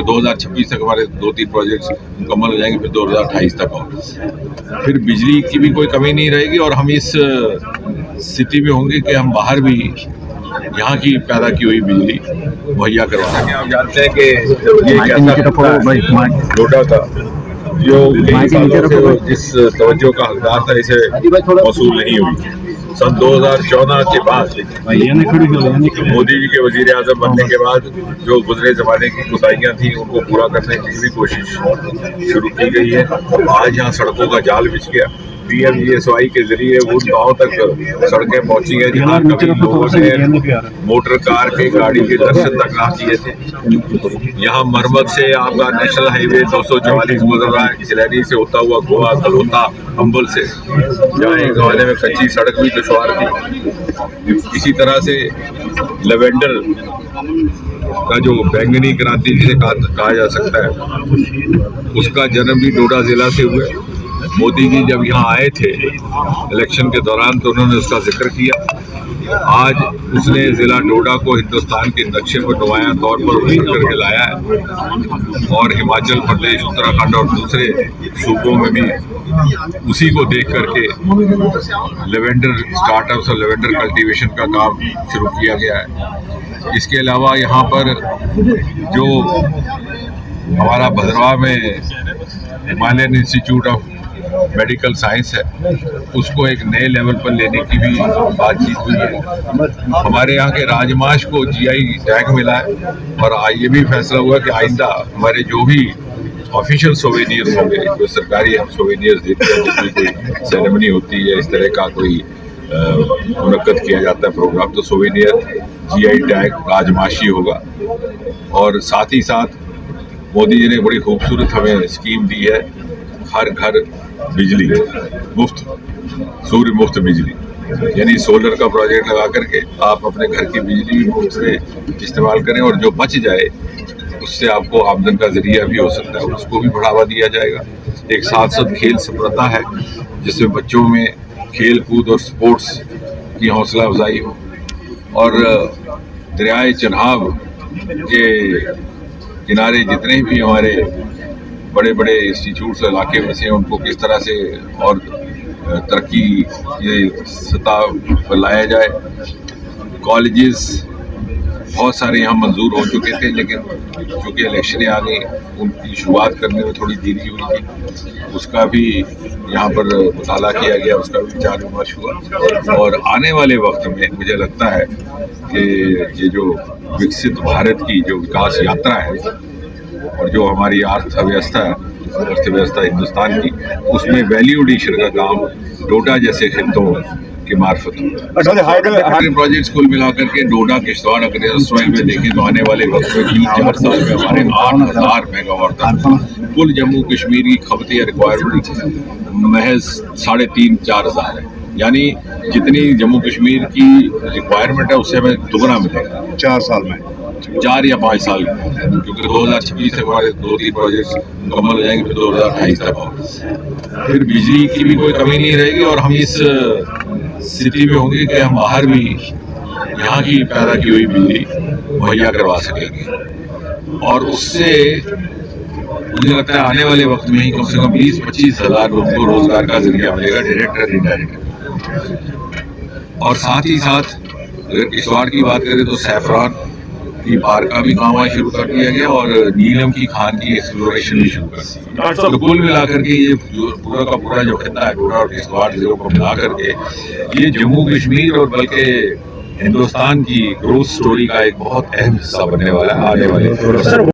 2026 तक हमारे 2-3 प्रोजेक्ट्स मुकम्मल हो जाएंगे, फिर 2028 तक और फिर बिजली की भी कोई कमी नहीं रहेगी। और हम इस स्थिति में होंगे कि हम बाहर भी यहाँ की पैदा की हुई बिजली मुहैया करवा सकें। आप जानते हैं कि ये कैसा डोडा का जो जिस तवज्जो का हकदार था, इसे मौसूल नहीं हुई। सन 2014 के बाद मोदी जी के वजीर आजम बनने के बाद जो गुजरे जमाने की कोताहियां थी उनको पूरा करने की भी कोशिश शुरू की गई है। आज यहाँ सड़कों का जाल बिछ गया। PMGSY के जरिए उन गाँव तक सड़कें पहुंची हैं जहाँ कभी लोगों ने मोटर कार के गाड़ी के दर्शन तक ना किए थे। यहाँ मरम्मत से आपका नेशनल हाईवे 244 गुजर रहा है, खिलैनी से होता हुआ गोवा, कलोता, अंबुल से, जहाँ एक जमाने में कच्ची सड़क भी दुश्वार थी। इसी तरह से लेवेंडर का जो बैंगनी क्रांति जिसे कहा जा सकता है, उसका जन्म भी डोडा जिला से हुआ। मोदी जी जब यहाँ आए थे इलेक्शन के दौरान तो उन्होंने उसका जिक्र किया। आज उसने जिला डोडा को हिंदुस्तान के नक्शे पर नुमायां तौर पर उभर करके लाया है और हिमाचल प्रदेश, उत्तराखंड और दूसरे सूबों में भी उसी को देख करके लेवेंडर स्टार्टअप्स और लेवेंडर कल्टीवेशन का काम शुरू किया गया है। इसके अलावा यहाँ पर जो हमारा भद्रवाह में Himalayan institute of medical science है, उसको एक नए लेवल पर लेने की भी बातचीत हुई है। हमारे यहाँ के राजमाश को GI टैग मिला है और ये भी फैसला हुआ कि आइंदा हमारे जो भी ऑफिशियल सोवेनियर्स होंगे, जो सरकारी हम सोवेनियर्स देते हैं, जिसमें कोई सेरेमनी होती है, इस तरह का कोई मुनक्कद किया जाता है प्रोग्राम, तो सोवेनियर GI टैग राजमाशी होगा। और साथ ही साथ मोदी जी ने बड़ी खूबसूरत हमें स्कीम दी है, हर घर बिजली मुफ्त, सूर्य मुफ्त बिजली, यानी सोलर का प्रोजेक्ट लगा करके आप अपने घर की बिजली भी मुफ्त में इस्तेमाल करें और जो बच जाए उससे आपको आमदन का जरिया भी हो सकता है, उसको भी बढ़ावा दिया जाएगा। एक साथ साथ खेल संप्रदा है जिसमें बच्चों में खेल कूद और स्पोर्ट्स की हौसला अफजाई हो। और दरियाए चनाब के किनारे जितने भी हमारे बड़े बड़े इंस्टीट्यूट्स इलाके में से उनको किस तरह से और तरक्की ये सतह पर लाया जाए। कॉलेजेस बहुत सारे यहाँ मंजूर हो चुके थे, लेकिन चूँकि इलेक्शनें आ गई उनकी शुरुआत करने में थोड़ी देरी हुई थी, उसका भी यहाँ पर मुताला किया गया, उसका भी विचार विमर्श हुआ। और आने वाले वक्त में मुझे लगता है कि ये जो विकसित भारत की जो विकास यात्रा है और जो हमारी अर्थव्यवस्था हिंदुस्तान की, उसमें वैल्यू एडिशन का काम डोडा जैसे खित्तों के मार्फत हो। प्रोजेक्ट्स कुल मिलाकर के डोडा, किश्तवाड़, अगर में देखें तो आने वाले वक्त में 3-4 साल में हमारे 8,000 मेगावाट तक कुल जम्मू कश्मीर की खपती रिक्वायरमेंट महज 3,500-4 हज़ार है। यानी जितनी जम्मू कश्मीर की रिक्वायरमेंट है उससे हमें दुगना मिलेगा 4 साल में, 4 या 5 साल में, क्योंकि 2026 तक हमारे 2-3 प्रोजेक्ट्स मुकम्मल हो जाएंगे, फिर 2028 तक और फिर बिजली की भी कोई कमी नहीं रहेगी। और हम इस स्थिति में होंगे कि हम बाहर भी यहाँ की पैदा की हुई बिजली मुहैया करवा सकेंगे और उससे मुझे लगता है आने वाले वक्त में ही कम से कम 20-25 हज़ार लोगों को रोजगार का जरिया मिलेगा, डायरेक्ट और इनडायरेक्ट। और साथ ही साथ अगर किश्तवाड़ की बात करें तो सैफरान की पार का भी काम आज शुरू कर दिया गया और नीलम की खान की एक्सप्लोरेशन भी शुरू कर दी। तो कुल मिलाकर के ये पूरा का पूरा जो खिता है डोडा और किश्तवाड़ जिलों को मिला करके ये जम्मू कश्मीर और बल्कि हिंदुस्तान की ग्रोथ स्टोरी का एक बहुत अहम हिस्सा बनने वाला है आने वाले।